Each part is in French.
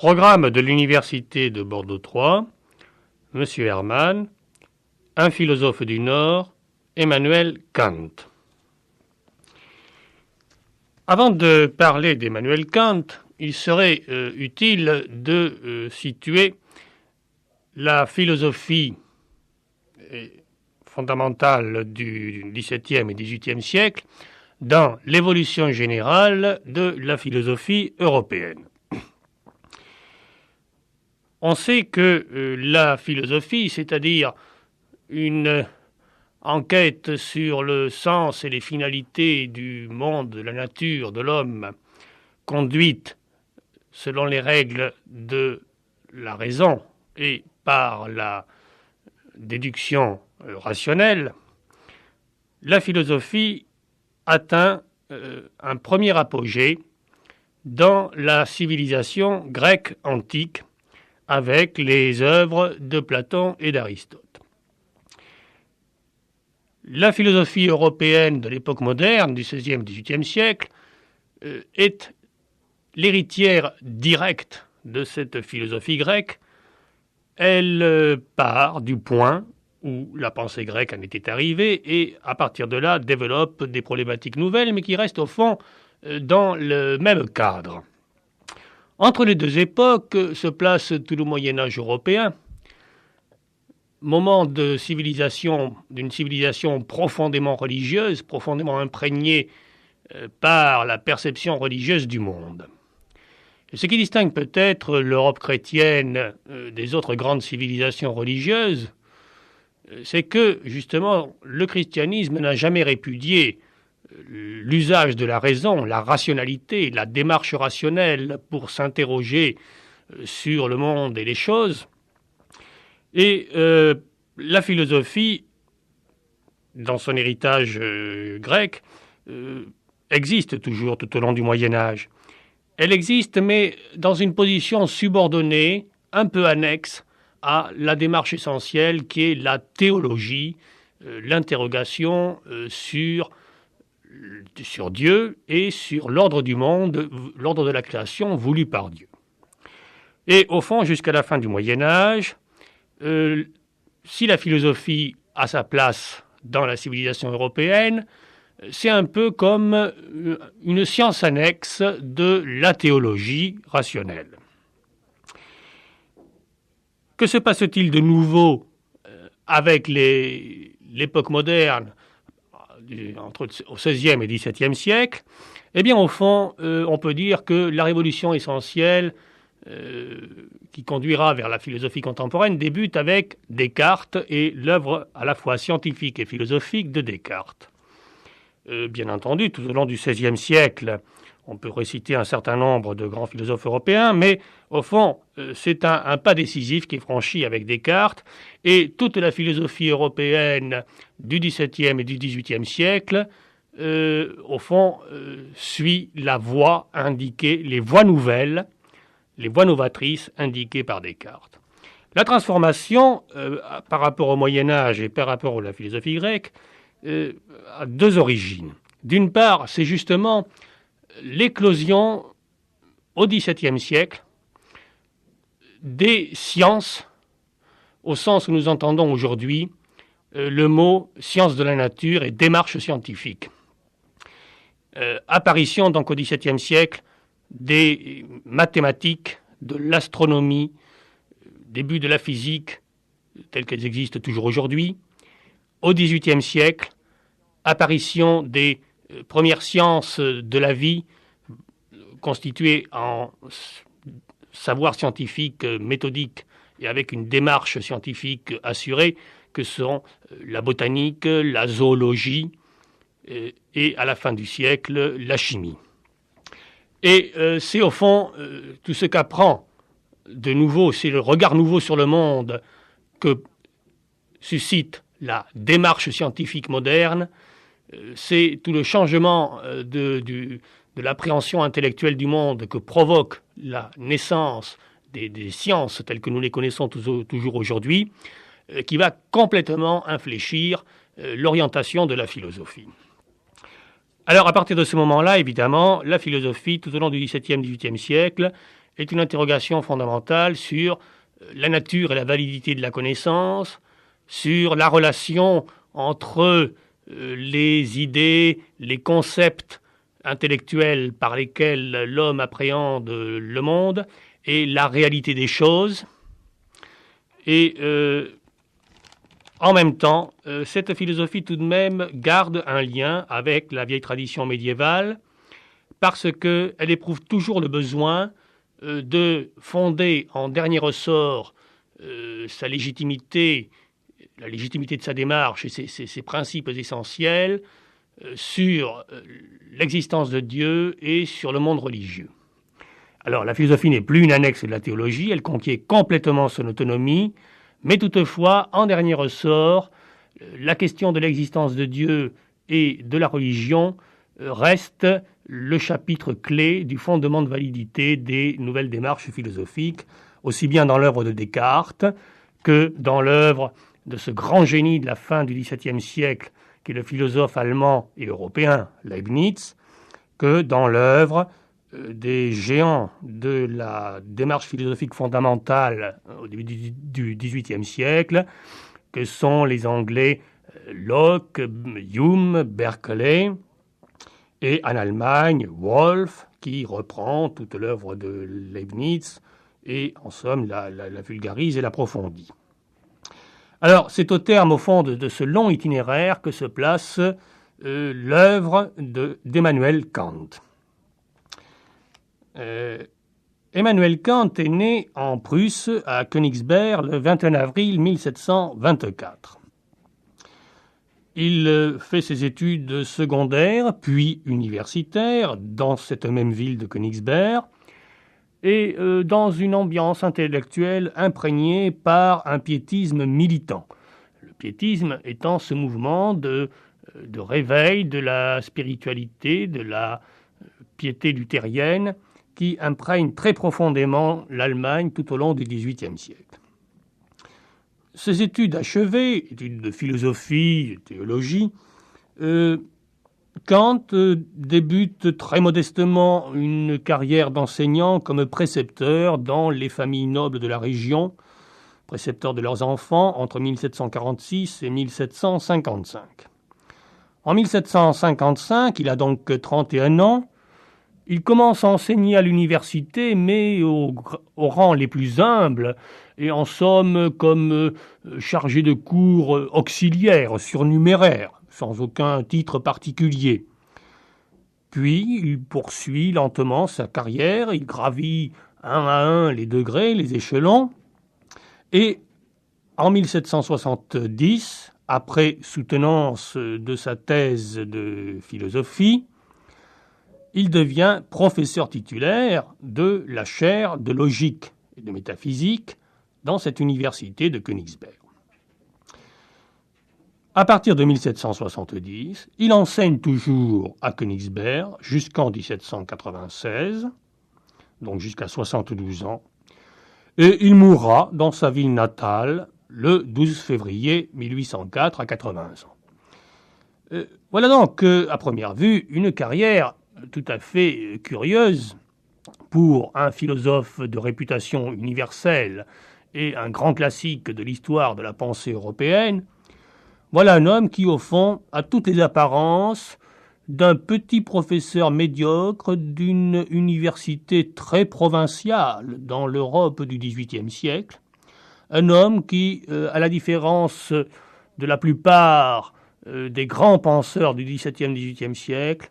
Programme de l'Université de Bordeaux III, M. Hermann, un philosophe du Nord, Emmanuel Kant. Avant de parler d'Emmanuel Kant, il serait utile de situer la philosophie fondamentale du XVIIe et XVIIIe siècle dans l'évolution générale de la philosophie européenne. On sait que la philosophie, c'est-à-dire une enquête sur le sens et les finalités du monde, de la nature, de l'homme, conduite selon les règles de la raison et par la déduction rationnelle, la philosophie atteint un premier apogée dans la civilisation grecque antique avec les œuvres de Platon et d'Aristote. La philosophie européenne de l'époque moderne, du XVIe et XVIIIe siècle, est l'héritière directe de cette philosophie grecque. Elle part du point où la pensée grecque en était arrivée et, à partir de là, développe des problématiques nouvelles, mais qui restent au fond dans le même cadre. Entre les deux époques se place tout le Moyen-Âge européen, moment de civilisation, d'une civilisation profondément religieuse, profondément imprégnée par la perception religieuse du monde. Ce qui distingue peut-être l'Europe chrétienne des autres grandes civilisations religieuses, c'est que, justement, le christianisme n'a jamais répudié l'usage de la raison, la rationalité, la démarche rationnelle pour s'interroger sur le monde et les choses. Et la philosophie, dans son héritage grec, existe toujours tout au long du Moyen-Âge. Elle existe, mais dans une position subordonnée, un peu annexe à la démarche essentielle qui est la théologie, l'interrogation sur Dieu et sur l'ordre du monde, l'ordre de la création voulu par Dieu. Et au fond, jusqu'à la fin du Moyen-Âge, si la philosophie a sa place dans la civilisation européenne, c'est un peu comme une science annexe de la théologie rationnelle. Que se passe-t-il de nouveau avec l'époque moderne, au XVIe et XVIIe siècle? Eh bien, au fond, on peut dire que la révolution essentielle qui conduira vers la philosophie contemporaine débute avec Descartes et l'œuvre à la fois scientifique et philosophique de Descartes. Bien entendu, tout au long du XVIe siècle, on peut réciter un certain nombre de grands philosophes européens, mais au fond, c'est un pas décisif qui est franchi avec Descartes, et toute la philosophie européenne du XVIIe et du XVIIIe siècle, au fond, suit la voie indiquée, les voies nouvelles, les voies novatrices indiquées par Descartes. La transformation, par rapport au Moyen-Âge et par rapport à la philosophie grecque, a deux origines. D'une part, c'est justement l'éclosion au XVIIe siècle des sciences, au sens où nous entendons aujourd'hui le mot science de la nature et démarche scientifique. Apparition donc au XVIIe siècle des mathématiques, de l'astronomie, début de la physique, telles qu'elles existent toujours aujourd'hui. Au XVIIIe siècle, apparition des premières sciences de la vie constituées en savoir scientifique méthodique et avec une démarche scientifique assurée, que sont la botanique, la zoologie et à la fin du siècle, la chimie. Et c'est au fond tout ce qu'apprend de nouveau, c'est le regard nouveau sur le monde que suscite la démarche scientifique moderne, c'est tout le changement de l'appréhension intellectuelle du monde que provoque la naissance des sciences telles que nous les connaissons toujours aujourd'hui, qui va complètement infléchir l'orientation de la philosophie. Alors, à partir de ce moment-là, évidemment, la philosophie, tout au long du XVIIe, XVIIIe siècle, est une interrogation fondamentale sur la nature et la validité de la connaissance, sur la relation entre les idées, les concepts intellectuels par lesquels l'homme appréhende le monde et la réalité des choses. Et en même temps, cette philosophie tout de même garde un lien avec la vieille tradition médiévale parce qu'elle éprouve toujours le besoin de fonder en dernier ressort sa légitimité, la légitimité de sa démarche et ses principes essentiels sur l'existence de Dieu et sur le monde religieux. Alors, la philosophie n'est plus une annexe de la théologie, elle conquiert complètement son autonomie, mais toutefois, en dernier ressort, la question de l'existence de Dieu et de la religion reste le chapitre clé du fondement de validité des nouvelles démarches philosophiques, aussi bien dans l'œuvre de Descartes que dans l'œuvre de ce grand génie de la fin du XVIIe siècle, qui est le philosophe allemand et européen Leibniz, que dans l'œuvre des géants de la démarche philosophique fondamentale au début du XVIIIe siècle, que sont les Anglais Locke, Hume, Berkeley, et en Allemagne, Wolff, qui reprend toute l'œuvre de Leibniz et, en somme, la vulgarise et l'approfondit. Alors, c'est au terme, au fond, de ce long itinéraire que se place l'œuvre d'Emmanuel Kant. Emmanuel Kant est né en Prusse, à Königsberg, le 21 avril 1724. Il fait ses études secondaires, puis universitaires, dans cette même ville de Königsberg, et dans une ambiance intellectuelle imprégnée par un piétisme militant. Le piétisme étant ce mouvement de réveil de la spiritualité, de la piété luthérienne, qui imprègne très profondément l'Allemagne tout au long du XVIIIe siècle. Ces études achevées, études de philosophie, de théologie, Kant débute très modestement une carrière d'enseignant comme précepteur dans les familles nobles de la région, précepteur de leurs enfants entre 1746 et 1755. En 1755, il a donc 31 ans, il commence à enseigner à l'université, mais aux rangs les plus humbles, et en somme comme chargé de cours auxiliaire, surnuméraire, sans aucun titre particulier. Puis, il poursuit lentement sa carrière, il gravit un à un les degrés, les échelons, et en 1770, après soutenance de sa thèse de philosophie, il devient professeur titulaire de la chaire de logique et de métaphysique dans cette université de Königsberg. À partir de 1770, il enseigne toujours à Königsberg jusqu'en 1796, donc jusqu'à 72 ans, et il mourra dans sa ville natale le 12 février 1804 à 80 ans. Voilà donc, à première vue, une carrière tout à fait curieuse pour un philosophe de réputation universelle et un grand classique de l'histoire de la pensée européenne. Voilà un homme qui, au fond, a toutes les apparences d'un petit professeur médiocre d'une université très provinciale dans l'Europe du XVIIIe siècle. Un homme qui, à la différence de la plupart des grands penseurs du XVIIe, XVIIIe siècle,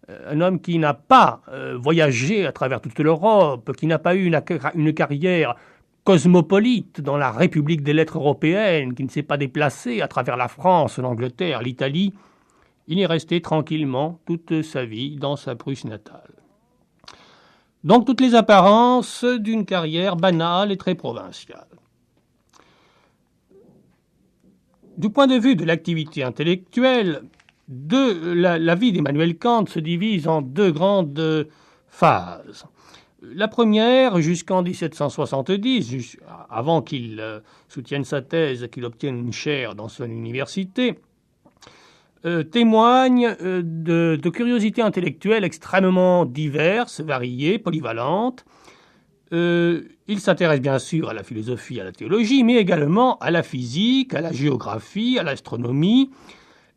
un homme qui n'a pas voyagé à travers toute l'Europe, qui n'a pas eu une carrière cosmopolite dans la République des lettres européennes, qui ne s'est pas déplacé à travers la France, l'Angleterre, l'Italie, il est resté tranquillement toute sa vie dans sa Prusse natale. Donc toutes les apparences d'une carrière banale et très provinciale. Du point de vue de l'activité intellectuelle, la vie d'Emmanuel Kant se divise en deux grandes phases. La première, jusqu'en 1770, avant qu'il soutienne sa thèse, qu'il obtienne une chaire dans son université, témoigne de curiosités intellectuelles extrêmement diverses, variées, polyvalentes, Il s'intéresse bien sûr à la philosophie, à la théologie, mais également à la physique, à la géographie, à l'astronomie,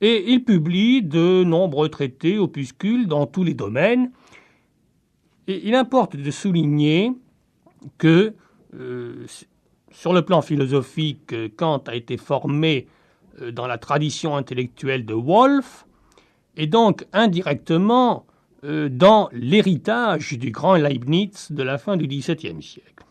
et il publie de nombreux traités, opuscules dans tous les domaines. Et il importe de souligner que, sur le plan philosophique, Kant a été formé dans la tradition intellectuelle de Wolff, et donc indirectement dans l'héritage du grand Leibniz de la fin du XVIIe siècle.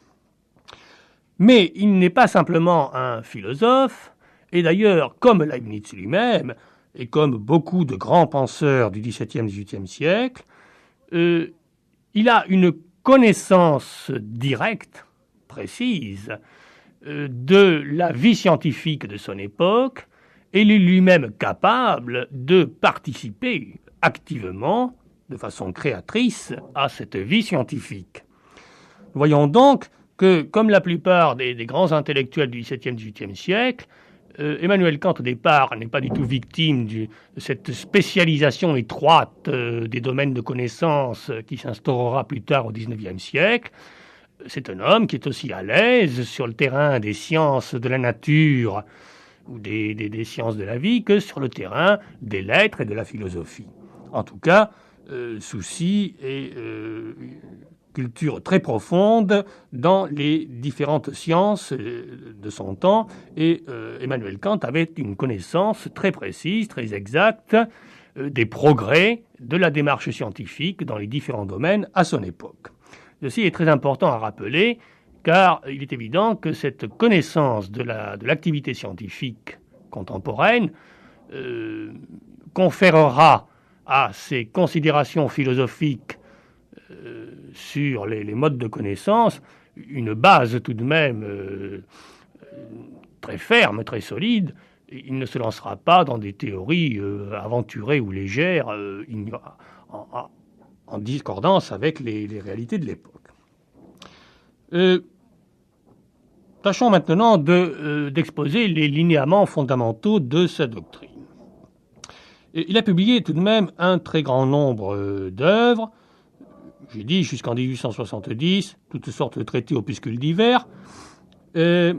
Mais il n'est pas simplement un philosophe, et d'ailleurs, comme Leibniz lui-même, et comme beaucoup de grands penseurs du XVIIe et XVIIIe siècle, il a une connaissance directe, précise, de la vie scientifique de son époque, et il est lui-même capable de participer activement, de façon créatrice, à cette vie scientifique. Voyons donc que, comme la plupart des grands intellectuels du XVIIe et XVIIIe siècle, Emmanuel Kant, au départ, n'est pas du tout victime de cette spécialisation étroite des domaines de connaissances qui s'instaurera plus tard au XIXe siècle. C'est un homme qui est aussi à l'aise sur le terrain des sciences de la nature ou des sciences de la vie que sur le terrain des lettres et de la philosophie. En tout cas, souci et culture très profonde dans les différentes sciences de son temps, et Emmanuel Kant avait une connaissance très précise, très exacte des progrès de la démarche scientifique dans les différents domaines à son époque. Ceci est très important à rappeler, car il est évident que cette connaissance de l'activité scientifique contemporaine conférera à ces considérations philosophiques sur les modes de connaissance une base tout de même très ferme, très solide. Il ne se lancera pas dans des théories aventurées ou légères en discordance avec les réalités de l'époque. Tâchons maintenant d'exposer les linéaments fondamentaux de sa doctrine. Il a publié tout de même un très grand nombre d'œuvres, j'ai dit jusqu'en 1870, toutes sortes de traités opuscules divers, à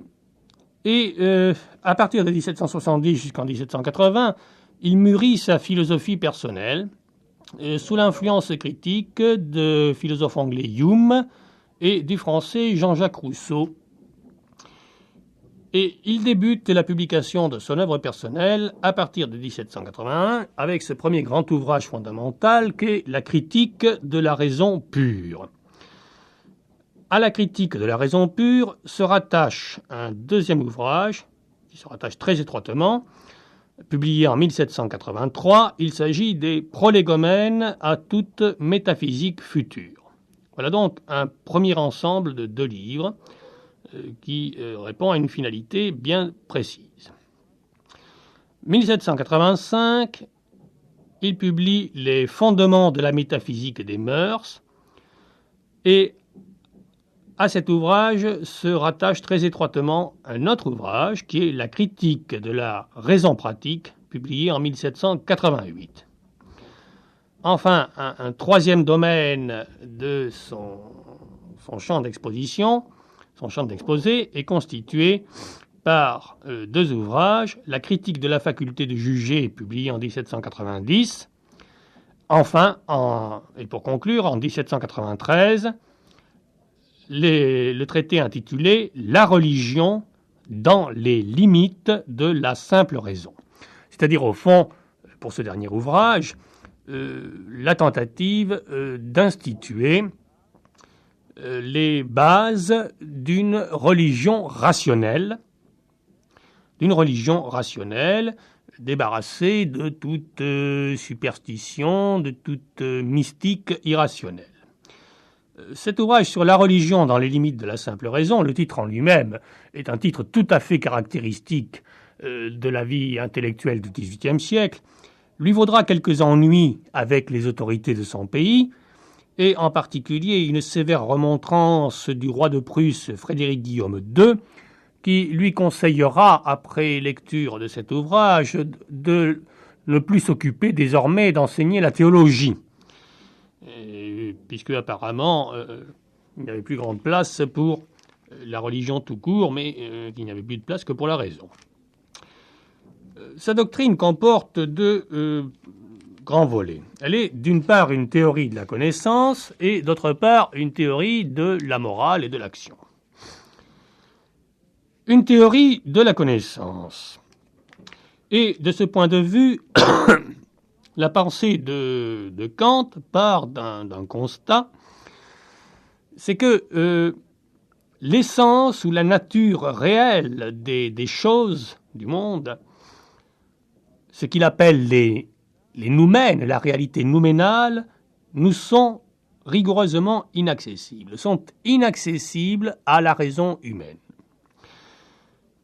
partir de 1770 jusqu'en 1780, il mûrit sa philosophie personnelle, sous l'influence critique de philosophes anglais Hume et du français Jean-Jacques Rousseau. Et il débute la publication de son œuvre personnelle à partir de 1781 avec ce premier grand ouvrage fondamental qu'est la critique de la raison pure. À la critique de la raison pure se rattache un deuxième ouvrage qui se rattache très étroitement, publié en 1783. Il s'agit des Prolégomènes à toute métaphysique future. Voilà donc un premier ensemble de 2 livres qui répond à une finalité bien précise. 1785, il publie les fondements de la métaphysique des mœurs, et à cet ouvrage se rattache très étroitement un autre ouvrage qui est la critique de la raison pratique, publié en 1788. Enfin, un troisième domaine de son champ d'exposition, son champ d'exposé est constitué par 2 ouvrages, la critique de la faculté de juger, publié en 1790, enfin, et pour conclure, en 1793, le traité intitulé « La religion dans les limites de la simple raison ». C'est-à-dire, au fond, pour ce dernier ouvrage, la tentative d'instituer les bases d'une religion rationnelle, débarrassée de toute superstition, de toute mystique irrationnelle. Cet ouvrage sur la religion dans les limites de la simple raison, le titre en lui-même est un titre tout à fait caractéristique de la vie intellectuelle du XVIIIe siècle, lui vaudra quelques ennuis avec les autorités de son pays, et en particulier une sévère remontrance du roi de Prusse, Frédéric Guillaume II, qui lui conseillera, après lecture de cet ouvrage, de ne plus s'occuper désormais d'enseigner la théologie, puisque apparemment il n'y avait plus grande place pour la religion tout court, mais qu'il n'y avait plus de place que pour la raison. Sa doctrine comporte deux grands volets. Elle est d'une part une théorie de la connaissance et d'autre part une théorie de la morale et de l'action. Une théorie de la connaissance. Et de ce point de vue, la pensée de Kant part d'un constat, c'est que l'essence ou la nature réelle des choses du monde, ce qu'il appelle les noumènes, la réalité nouménale, nous sont rigoureusement inaccessibles, sont inaccessibles à la raison humaine.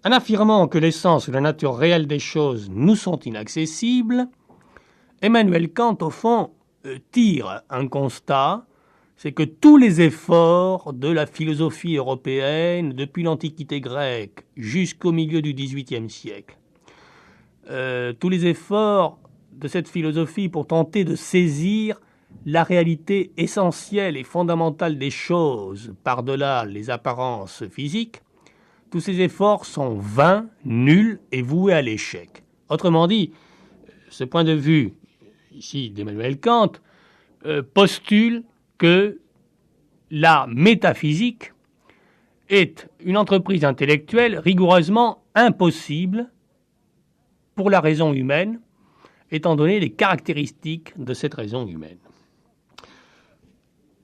En affirmant que l'essence ou la nature réelle des choses nous sont inaccessibles, Emmanuel Kant, au fond, tire un constat, c'est que tous les efforts de la philosophie européenne, depuis l'Antiquité grecque jusqu'au milieu du XVIIIe siècle, tous les efforts de cette philosophie pour tenter de saisir la réalité essentielle et fondamentale des choses par-delà les apparences physiques, tous ces efforts sont vains, nuls et voués à l'échec. Autrement dit, ce point de vue ici d'Emmanuel Kant postule que la métaphysique est une entreprise intellectuelle rigoureusement impossible pour la raison humaine, étant donné les caractéristiques de cette raison humaine.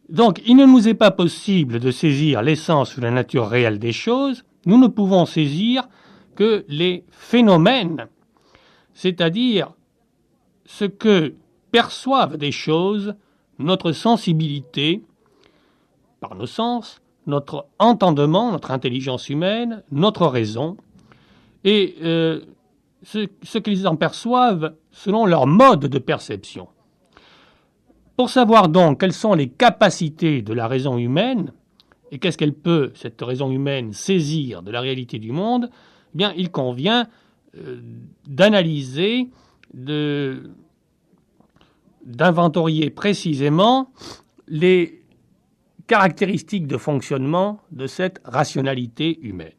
Donc, il ne nous est pas possible de saisir l'essence ou la nature réelle des choses, nous ne pouvons saisir que les phénomènes, c'est-à-dire ce que perçoivent des choses notre sensibilité, par nos sens, notre entendement, notre intelligence humaine, notre raison, et ce qu'ils en perçoivent selon leur mode de perception. Pour savoir donc quelles sont les capacités de la raison humaine, et qu'est-ce qu'elle peut, cette raison humaine, saisir de la réalité du monde, eh bien, il convient d'analyser, d'inventorier précisément les caractéristiques de fonctionnement de cette rationalité humaine.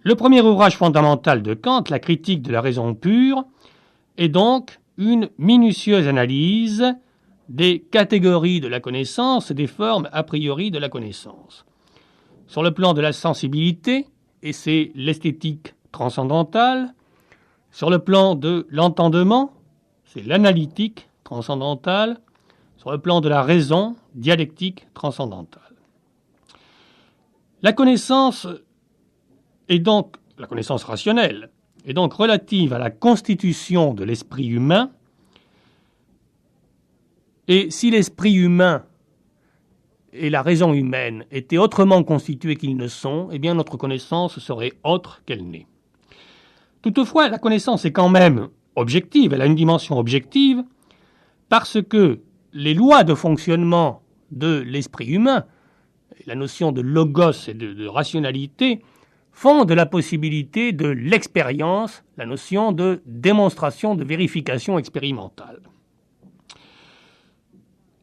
Le premier ouvrage fondamental de Kant, la critique de la raison pure, est donc une minutieuse analyse des catégories de la connaissance et des formes a priori de la connaissance. Sur le plan de la sensibilité, et c'est l'esthétique transcendantale, sur le plan de l'entendement, c'est l'analytique transcendantale, sur le plan de la raison, dialectique transcendantale. La connaissance rationnelle est donc relative à la constitution de l'esprit humain. Et si l'esprit humain et la raison humaine étaient autrement constitués qu'ils ne sont, eh bien notre connaissance serait autre qu'elle n'est. Toutefois, la connaissance est quand même objective, elle a une dimension objective, parce que les lois de fonctionnement de l'esprit humain, la notion de logos et de rationalité, font de la possibilité de l'expérience la notion de démonstration, de vérification expérimentale.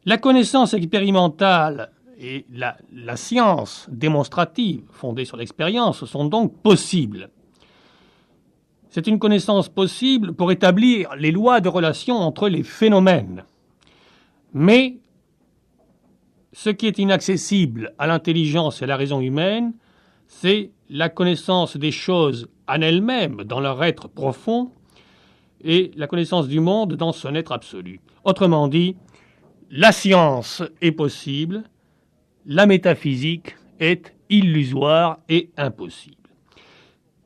La connaissance expérimentale et la science démonstrative fondée sur l'expérience sont donc possibles. C'est une connaissance possible pour établir les lois de relation entre les phénomènes. Mais ce qui est inaccessible à l'intelligence et à la raison humaine, c'est la connaissance des choses en elles-mêmes, dans leur être profond, et la connaissance du monde dans son être absolu. Autrement dit, la science est possible, la métaphysique est illusoire et impossible.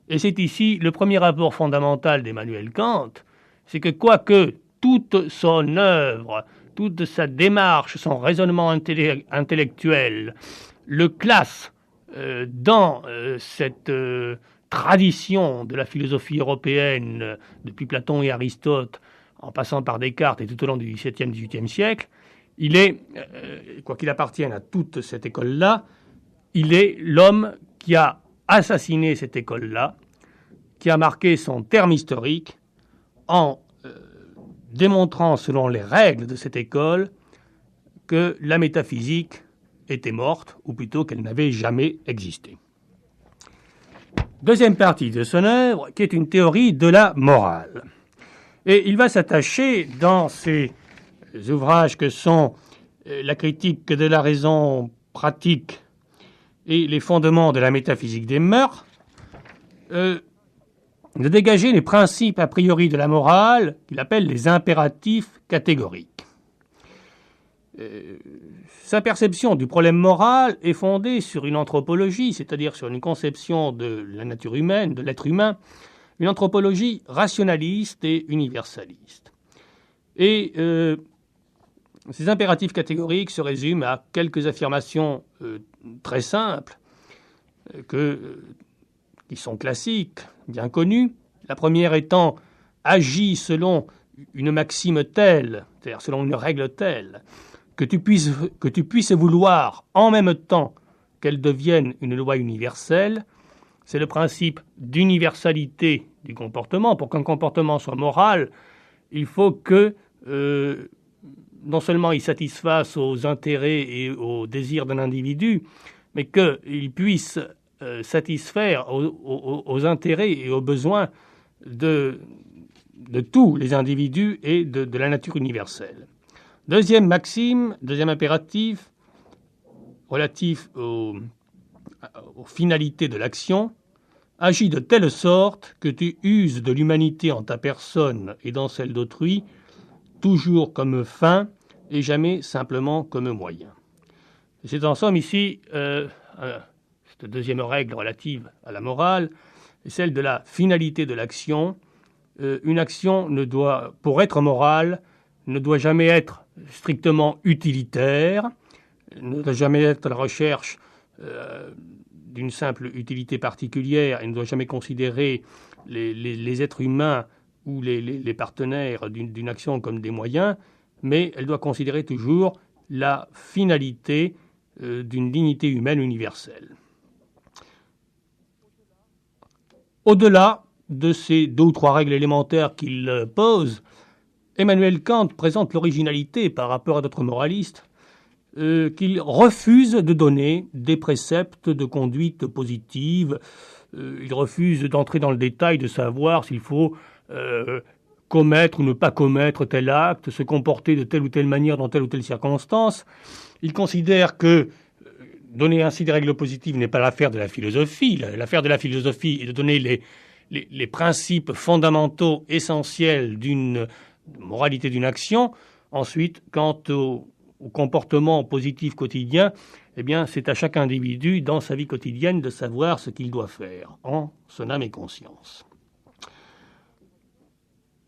Et c'est ici le premier rapport fondamental d'Emmanuel Kant, c'est que quoique toute son œuvre, toute sa démarche, son raisonnement intellectuel le classe dans cette tradition de la philosophie européenne depuis Platon et Aristote, en passant par Descartes et tout au long du XVIIe, XVIIIe siècle, il est, quoi qu'il appartienne à toute cette école-là, il est l'homme qui a assassiné cette école-là, qui a marqué son terme historique en démontrant, selon les règles de cette école, que la métaphysique était morte, ou plutôt qu'elle n'avait jamais existé. Deuxième partie de son œuvre, qui est une théorie de la morale. Et il va s'attacher dans ses ouvrages que sont la critique de la raison pratique et les fondements de la métaphysique des mœurs, de dégager les principes a priori de la morale qu'il appelle les impératifs catégoriques. Sa perception du problème moral est fondée sur une anthropologie, c'est-à-dire sur une conception de la nature humaine, de l'être humain, une anthropologie rationaliste et universaliste. Et ces impératifs catégoriques se résument à quelques affirmations très simples, qui sont classiques, bien connues. La première étant « agis selon une maxime telle », c'est-à-dire selon une règle telle, que tu puisses vouloir en même temps qu'elle devienne une loi universelle. C'est le principe d'universalité du comportement. Pour qu'un comportement soit moral, il faut que non seulement il satisfasse aux intérêts et aux désirs d'un individu, mais qu'il puisse satisfaire aux intérêts et aux besoins de tous les individus et de la nature universelle. Deuxième maxime, deuxième impératif, relatif aux finalités de l'action, agis de telle sorte que tu uses de l'humanité en ta personne et dans celle d'autrui, toujours comme fin et jamais simplement comme moyen. C'est en somme ici, cette deuxième règle relative à la morale, celle de la finalité de l'action. Une action pour être morale, ne doit jamais être strictement utilitaire, ne doit jamais être la recherche d'une simple utilité particulière et ne doit jamais considérer les êtres humains ou les partenaires d'une action comme des moyens, mais elle doit considérer toujours la finalité d'une dignité humaine universelle. Au-delà de ces 2 ou 3 règles élémentaires qu'il pose, Emmanuel Kant présente l'originalité par rapport à d'autres moralistes qu'il refuse de donner des préceptes de conduite positive. Il refuse d'entrer dans le détail de savoir s'il faut commettre ou ne pas commettre tel acte, se comporter de telle ou telle manière dans telle ou telle circonstance. Il considère que donner ainsi des règles positives n'est pas l'affaire de la philosophie. L'affaire de la philosophie est de donner les principes fondamentaux essentiels d'une moralité d'une action. Ensuite, quant au comportement positif quotidien, eh bien, c'est à chaque individu, dans sa vie quotidienne, de savoir ce qu'il doit faire, en son âme et conscience.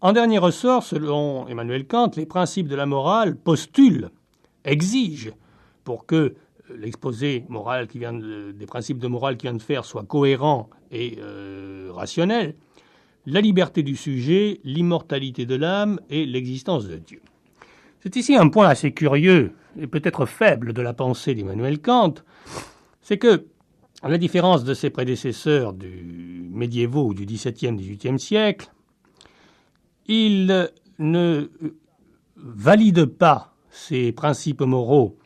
En dernier ressort, selon Emmanuel Kant, les principes de la morale postulent, exigent, pour que l'exposé moral des principes de morale qui vient de faire soit cohérent et rationnel, la liberté du sujet, l'immortalité de l'âme et l'existence de Dieu. C'est ici un point assez curieux et peut-être faible de la pensée d'Emmanuel Kant, c'est que, à la différence de ses prédécesseurs du médiévaux ou du XVIIe, XVIIIe siècle, il ne valide pas ces principes moraux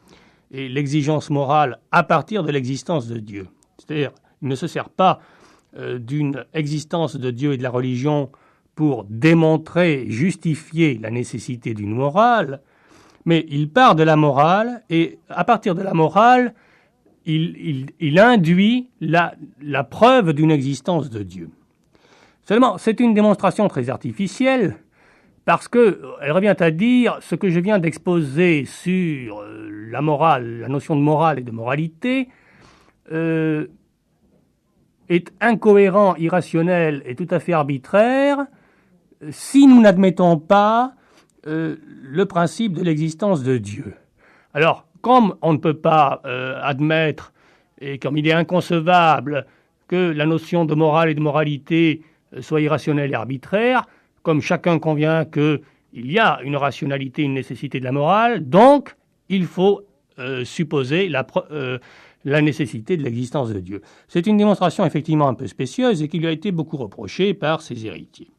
et l'exigence morale à partir de l'existence de Dieu. C'est-à-dire, il ne se sert pas d'une existence de Dieu et de la religion pour démontrer, justifier la nécessité d'une morale, mais il part de la morale et à partir de la morale, il induit la preuve d'une existence de Dieu. Seulement, c'est une démonstration très artificielle parce qu'elle revient à dire ce que je viens d'exposer sur la morale, la notion de morale et de moralité, est incohérent, irrationnel et tout à fait arbitraire si nous n'admettons pas le principe de l'existence de Dieu. Alors, comme on ne peut pas admettre, et comme il est inconcevable que la notion de morale et de moralité soit irrationnelle et arbitraire, comme chacun convient qu'il y a une rationalité, une nécessité de la morale, donc il faut supposer la nécessité de l'existence de Dieu. C'est une démonstration effectivement un peu spécieuse et qui lui a été beaucoup reprochée par ses héritiers.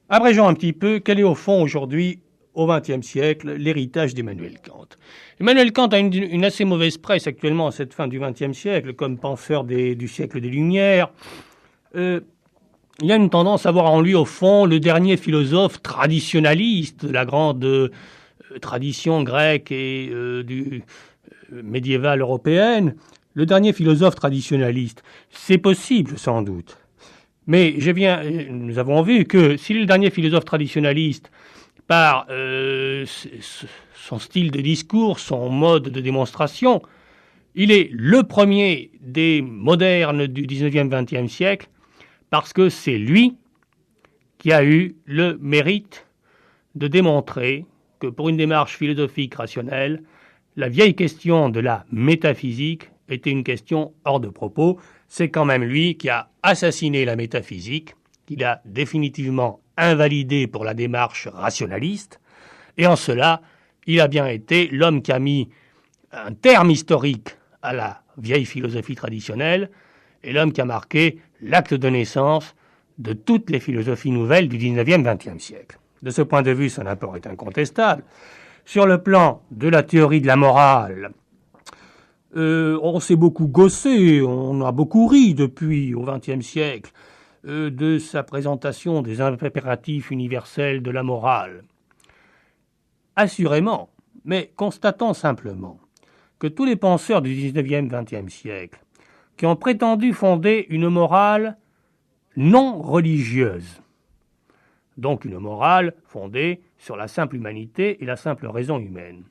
Abrégeons un petit peu, quelle est au fond aujourd'hui au XXe siècle l'héritage d'Emmanuel Kant. Emmanuel Kant a une assez mauvaise presse actuellement à cette fin du XXe siècle, comme penseur du siècle des Lumières. Il a une tendance à voir en lui, au fond, le dernier philosophe traditionnaliste de la grande tradition grecque et médiévale européenne. Le dernier philosophe traditionnaliste. C'est possible, sans doute. Mais nous avons vu que s'il est le dernier philosophe traditionnaliste, par son style de discours, son mode de démonstration, il est le premier des modernes du 19e, 20e siècle, parce que c'est lui qui a eu le mérite de démontrer que pour une démarche philosophique rationnelle, la vieille question de la métaphysique était une question hors de propos. C'est quand même lui qui a assassiné la métaphysique, qui l'a définitivement invalidée pour la démarche rationaliste, et en cela, il a bien été l'homme qui a mis un terme historique à la vieille philosophie traditionnelle, et l'homme qui a marqué l'acte de naissance de toutes les philosophies nouvelles du 19e, 20e siècle. De ce point de vue, son apport est incontestable. Sur le plan de la théorie de la morale, on s'est beaucoup gaussé, on a beaucoup ri depuis au XXe siècle de sa présentation des impératifs universels de la morale. Assurément, mais constatons simplement que tous les penseurs du 19e, 20e siècle qui ont prétendu fonder une morale non religieuse, donc une morale fondée sur la simple humanité et la simple raison humaine,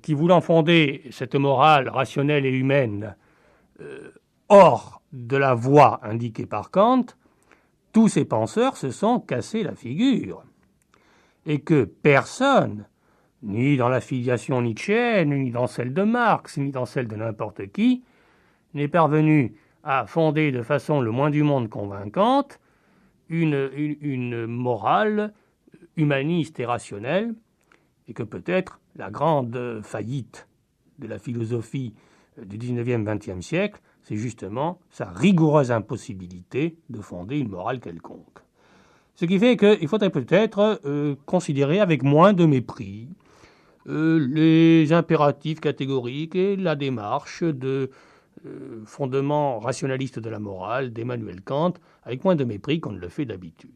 qui voulant fonder cette morale rationnelle et humaine hors de la voie indiquée par Kant, tous ces penseurs se sont cassés la figure, et que personne, ni dans la filiation nietzschéenne, ni dans celle de Marx, ni dans celle de n'importe qui, n'est parvenu à fonder de façon le moins du monde convaincante une morale humaniste et rationnelle, et que peut-être la grande faillite de la philosophie du 19e, 20e siècle, c'est justement sa rigoureuse impossibilité de fonder une morale quelconque. Ce qui fait qu'il faudrait peut-être considérer avec moins de mépris les impératifs catégoriques et la démarche de fondement rationaliste de la morale d'Emmanuel Kant, avec moins de mépris qu'on ne le fait d'habitude.